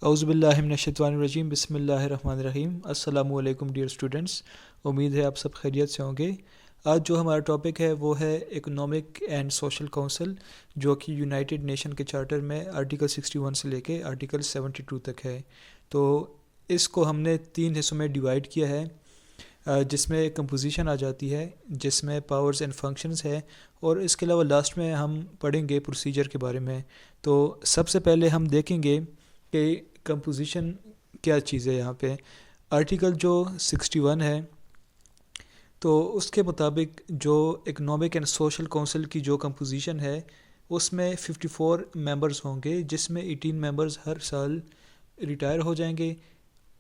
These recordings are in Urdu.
اعوذ باللہ من الشیطان الرجیم، بسم اللہ الرحمن الرحیم۔ السلام علیکم ڈیئر اسٹوڈنٹس، امید ہے آپ سب خیریت سے ہوں گے۔ آج جو ہمارا ٹاپک ہے وہ ہے اکنامک اینڈ سوشل کونسل، جو کہ یونائٹڈ نیشن کے چارٹر میں آرٹیکل 61 سے لے کے آرٹیکل 72 تک ہے۔ تو اس کو ہم نے 3 حصوں میں ڈیوائڈ کیا ہے، جس میں کمپوزیشن آ جاتی ہے، جس میں پاورز اینڈ فنکشنز ہے، اور اس کے علاوہ لاسٹ میں ہم پڑھیں گے پروسیجر کے بارے میں۔ تو سب سے پہلے ہم دیکھیں گے کہ کمپوزیشن کیا چیز ہے۔ یہاں پہ آرٹیکل جو 61 ہے، تو اس کے مطابق جو اکنامک اینڈ سوشل کونسل کی جو کمپوزیشن ہے اس میں 54 ممبرز ہوں گے، جس میں 18 ممبرز ہر سال ریٹائر ہو جائیں گے،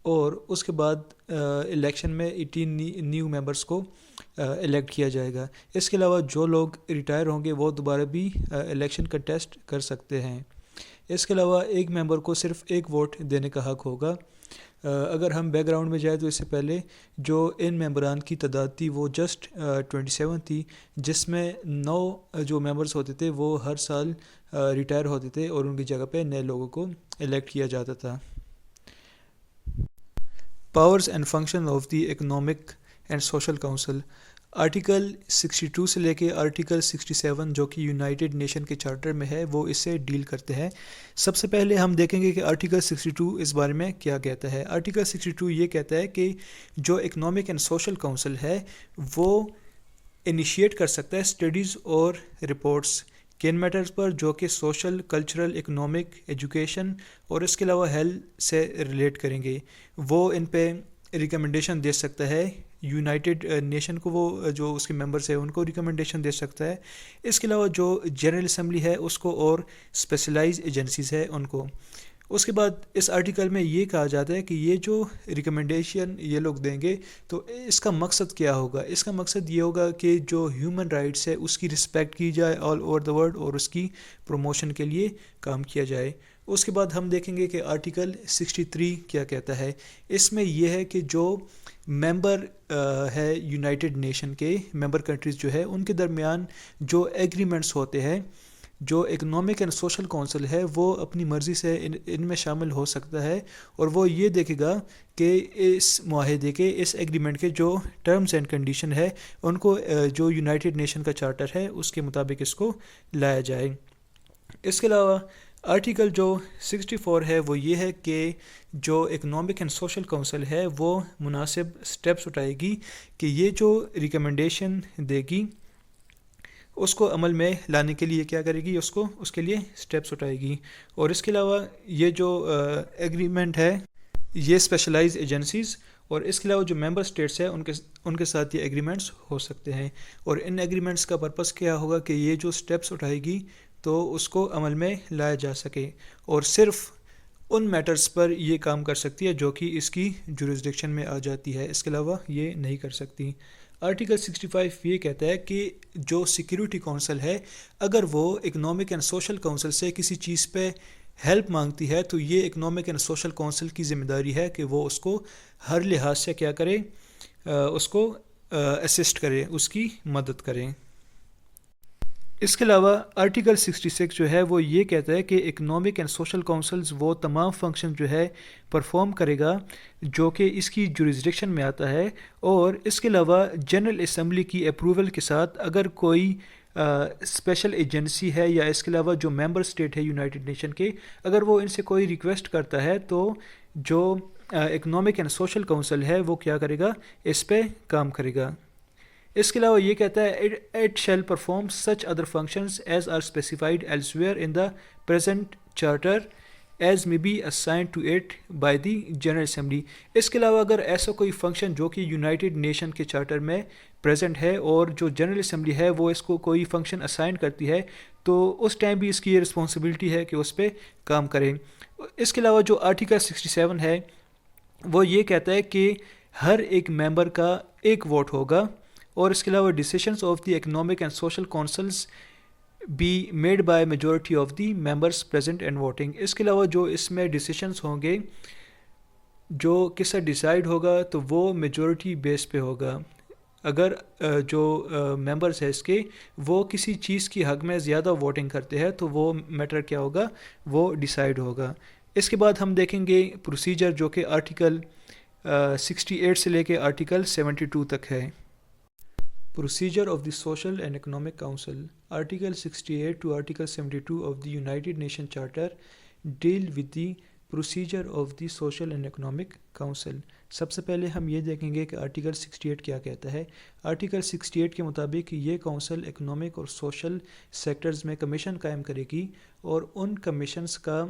اور اس کے بعد الیکشن میں 18 نیو ممبرز کو الیکٹ کیا جائے گا۔ اس کے علاوہ جو لوگ ریٹائر ہوں گے وہ دوبارہ بھی الیکشن کنٹیسٹ کر سکتے ہیں۔ اس کے علاوہ ایک ممبر کو صرف ایک ووٹ دینے کا حق ہوگا۔ اگر ہم بیک گراؤنڈ میں جائیں تو اس سے پہلے جو ان ممبران کی تعداد تھی وہ جسٹ 27 تھی، جس میں 9 جو ممبرز ہوتے تھے وہ ہر سال ریٹائر ہوتے تھے اور ان کی جگہ پہ نئے لوگوں کو الیکٹ کیا جاتا تھا۔ Powers and function of the economic and social council, article 62 سے لے کے آرٹیکل 67 جو کہ یونائٹڈ نیشن کے چارٹر میں ہے وہ اس سے ڈیل کرتے ہیں۔ سب سے پہلے ہم دیکھیں گے کہ آرٹیکل 62 اس بارے میں کیا کہتا ہے۔ آرٹیکل 62 یہ کہتا ہے کہ جو اکنامک اینڈ سوشل کونسل ہے وہ انیشیٹ کر سکتا ہے اسٹڈیز اور رپورٹس کن میٹرز پر جو کہ سوشل، کلچرل، اکنامک، ایجوکیشن اور اس کے علاوہ ہیلتھ سے ریلیٹ کریں گے۔ وہ ان پہ ریکمنڈیشن دے سکتا ہے، یونائٹڈ نیشن کو، وہ جو اس کے ممبرس ہیں ان کو ریکمنڈیشن دے سکتا ہے۔ اس کے علاوہ جو جنرل اسمبلی ہے اس کو، اور اسپیشلائز ایجنسیز ہے ان کو۔ اس کے بعد اس آرٹیکل میں یہ کہا جاتا ہے کہ یہ جو ریکمنڈیشن یہ لوگ دیں گے تو اس کا مقصد کیا ہوگا۔ اس کا مقصد یہ ہوگا کہ جو ہیومن رائٹس ہے اس کی رسپیکٹ کی جائے آل اوور دا ورلڈ، اور اس کی پروموشن کے لیے کام کیا جائے۔ اس کے بعد ہم دیکھیں گے کہ آرٹیکل 63 کیا کہتا ہے۔ اس میں یہ ہے کہ جو ممبر ہے یونائٹڈ نیشن کے ممبر کنٹریز جو ہے ان کے درمیان جو ایگریمنٹس ہوتے ہیں، جو اکنامک اینڈ سوشل کونسل ہے وہ اپنی مرضی سے ان میں شامل ہو سکتا ہے، اور وہ یہ دیکھے گا کہ اس معاہدے کے، اس ایگریمنٹ کے جو ٹرمز اینڈ کنڈیشن ہے ان کو جو یونائٹڈ نیشن کا چارٹر ہے اس کے مطابق اس کو لایا جائے۔ اس کے علاوہ آرٹیکل جو 64 ہے وہ یہ ہے کہ جو اکنامک اینڈ سوشل کونسل ہے وہ مناسب سٹیپس اٹھائے گی کہ یہ جو ریکمنڈیشن دے گی اس کو عمل میں لانے کے لیے کیا کرے گی، اس کے لیے سٹیپس اٹھائے گی۔ اور اس کے علاوہ یہ جو ایگریمنٹ ہے یہ اسپیشلائز ایجنسیز اور اس کے علاوہ جو ممبر اسٹیٹس ہیں ان کے ساتھ یہ ایگریمنٹس ہو سکتے ہیں، اور ان ایگریمنٹس کا پرپس کیا ہوگا کہ یہ جو سٹیپس اٹھائے گی تو اس کو عمل میں لایا جا سکے، اور صرف ان میٹرز پر یہ کام کر سکتی ہے جو کہ اس کی جورسڈکشن میں آ جاتی ہے، اس کے علاوہ یہ نہیں کر سکتی۔ آرٹیکل 65 یہ کہتا ہے کہ جو سیکیورٹی کونسل ہے اگر وہ اکنامک اینڈ سوشل کونسل سے کسی چیز پہ ہیلپ مانگتی ہے تو یہ اکنامک اینڈ سوشل کونسل کی ذمہ داری ہے کہ وہ اس کو ہر لحاظ سے کیا کرے، اس کو اسسٹ کرے، اس کی مدد کرے۔ اس کے علاوہ آرٹیکل 66 جو ہے وہ یہ کہتا ہے کہ اکنامک اینڈ سوشل کونسلز وہ تمام فنکشن جو ہے پرفارم کرے گا جو کہ اس کی جورسڈکشن میں آتا ہے، اور اس کے علاوہ جنرل اسمبلی کی اپروول کے ساتھ اگر کوئی اسپیشل ایجنسی ہے یا اس کے علاوہ جو ممبر اسٹیٹ ہے یونائٹڈ نیشن کے، اگر وہ ان سے کوئی ریکویسٹ کرتا ہے تو جو اکنامک اینڈ سوشل کونسل ہے وہ کیا کرے گا، اس پہ کام کرے گا۔ اس کے علاوہ یہ کہتا ہے it shall perform such other functions as are specified elsewhere in the present charter as may be assigned to it by the general assembly. اس کے علاوہ اگر ایسا کوئی فنکشن جو کہ یونائٹڈ نیشن کے چارٹر میں پریزنٹ ہے اور جو جنرل اسمبلی ہے وہ اس کو کوئی فنکشن اسائن کرتی ہے تو اس ٹائم بھی اس کی یہ رسپانسبلٹی ہے کہ اس پہ کام کریں۔ اس کے علاوہ جو آرٹیکل 67 ہے وہ یہ کہتا ہے کہ ہر ایک ممبر کا ایک ووٹ ہوگا، اور اس کے علاوہ decisions of the economic and social councils be made by majority of the members present and voting. اس کے علاوہ جو اس میں ڈیسیشنز ہوں گے جو کس سے ڈیسائیڈ ہوگا تو وہ میجورٹی بیس پہ ہوگا۔ اگر جو ممبرس ہیں اس کے وہ کسی چیز کی حق میں زیادہ ووٹنگ کرتے ہیں تو وہ میٹر کیا ہوگا، وہ ڈیسائیڈ ہوگا۔ اس کے بعد ہم دیکھیں گے پروسیجر جو کہ آرٹیکل 68 سے لے کے آرٹیکل 72 تک ہے. Procedure of the Social and Economic Council. Article 68 to Article 72 of the United Nations Charter deal with the procedure of the Social and Economic Council. سب سے پہلے ہم یہ دیکھیں گے کہ آرٹیکل 68 کیا کہتا ہے. آرٹیکل 68 کے مطابق یہ کونسل اکنامک اور سوشل سیکٹرز میں کمیشن قائم کرے گی، اور ان کمیشنز کا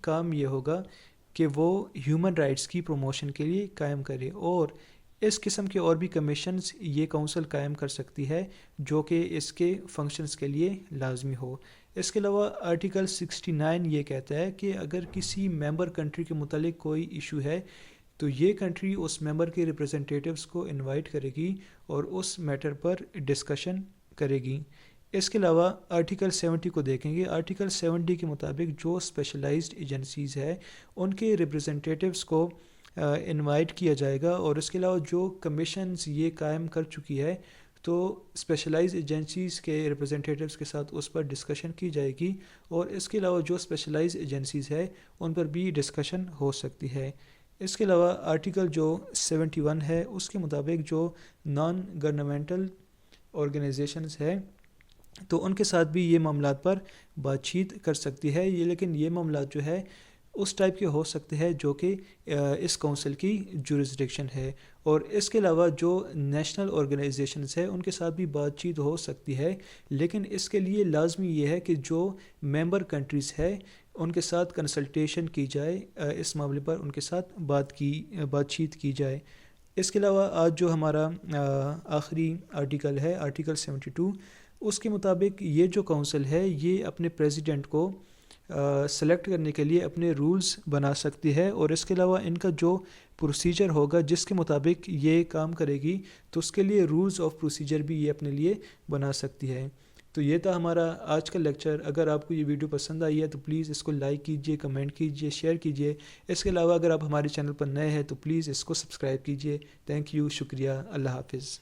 کام یہ ہوگا کہ وہ ہیومن رائٹس کی پروموشن کے لیے قائم کرے، اور اس قسم کے اور بھی کمیشنز یہ کونسل قائم کر سکتی ہے جو کہ اس کے فنکشنز کے لیے لازمی ہو. اس کے علاوہ آرٹیکل 69 یہ کہتا ہے کہ اگر کسی ممبر کنٹری کے متعلق کوئی ایشو ہے تو یہ کنٹری اس ممبر کے ریپرزنٹیٹیوز کو انوائٹ کرے گی اور اس میٹر پر ڈسکشن کرے گی. اس کے علاوہ آرٹیکل 70 کو دیکھیں گے. آرٹیکل 70 کے مطابق جو اسپیشلائزڈ ایجنسیز ہے ان کے ریپرزنٹیٹیوز کو انوائٹ کیا جائے گا، اور اس کے علاوہ جو کمیشنز یہ قائم کر چکی ہے تو اسپیشلائز ایجنسیز کے ریپرزنٹیٹیوز کے ساتھ اس پر ڈسکشن کی جائے گی، اور اس کے علاوہ جو اسپیشلائز ایجنسیز ہے ان پر بھی ڈسکشن ہو سکتی ہے. اس کے علاوہ آرٹیکل جو 71 ہے اس کے مطابق جو نان گورنمنٹل آرگنائزیشنز ہے تو ان کے ساتھ بھی یہ معاملات پر بات چیت کر سکتی ہے. لیکن یہ معاملات جو ہے اس ٹائپ کے ہو سکتے ہیں جو کہ اس کونسل کی جورسڈکشن ہے. اور اس کے علاوہ جو نیشنل آرگنائزیشنز ہیں ان کے ساتھ بھی بات چیت ہو سکتی ہے، لیکن اس کے لیے لازمی یہ ہے کہ جو ممبر کنٹریز ہے ان کے ساتھ کنسلٹیشن کی جائے، اس معاملے پر ان کے ساتھ بات چیت کی جائے. اس کے علاوہ آج جو ہمارا آخری آرٹیکل ہے آرٹیکل 72، اس کے مطابق یہ جو کونسل ہے یہ اپنے پریزیڈنٹ کو سلیکٹ کرنے کے لیے اپنے رولز بنا سکتی ہے، اور اس کے علاوہ ان کا جو پروسیجر ہوگا جس کے مطابق یہ کام کرے گی تو اس کے لیے رولز آف پروسیجر بھی یہ اپنے لیے بنا سکتی ہے. تو یہ تھا ہمارا آج کا لیکچر. اگر آپ کو یہ ویڈیو پسند آئی ہے تو پلیز اس کو لائک کیجئے، کمنٹ کیجئے، شیئر کیجئے. اس کے علاوہ اگر آپ ہمارے چینل پر نئے ہیں تو پلیز اس کو سبسکرائب کیجئے. تھینک یو، شکریہ، اللہ حافظ.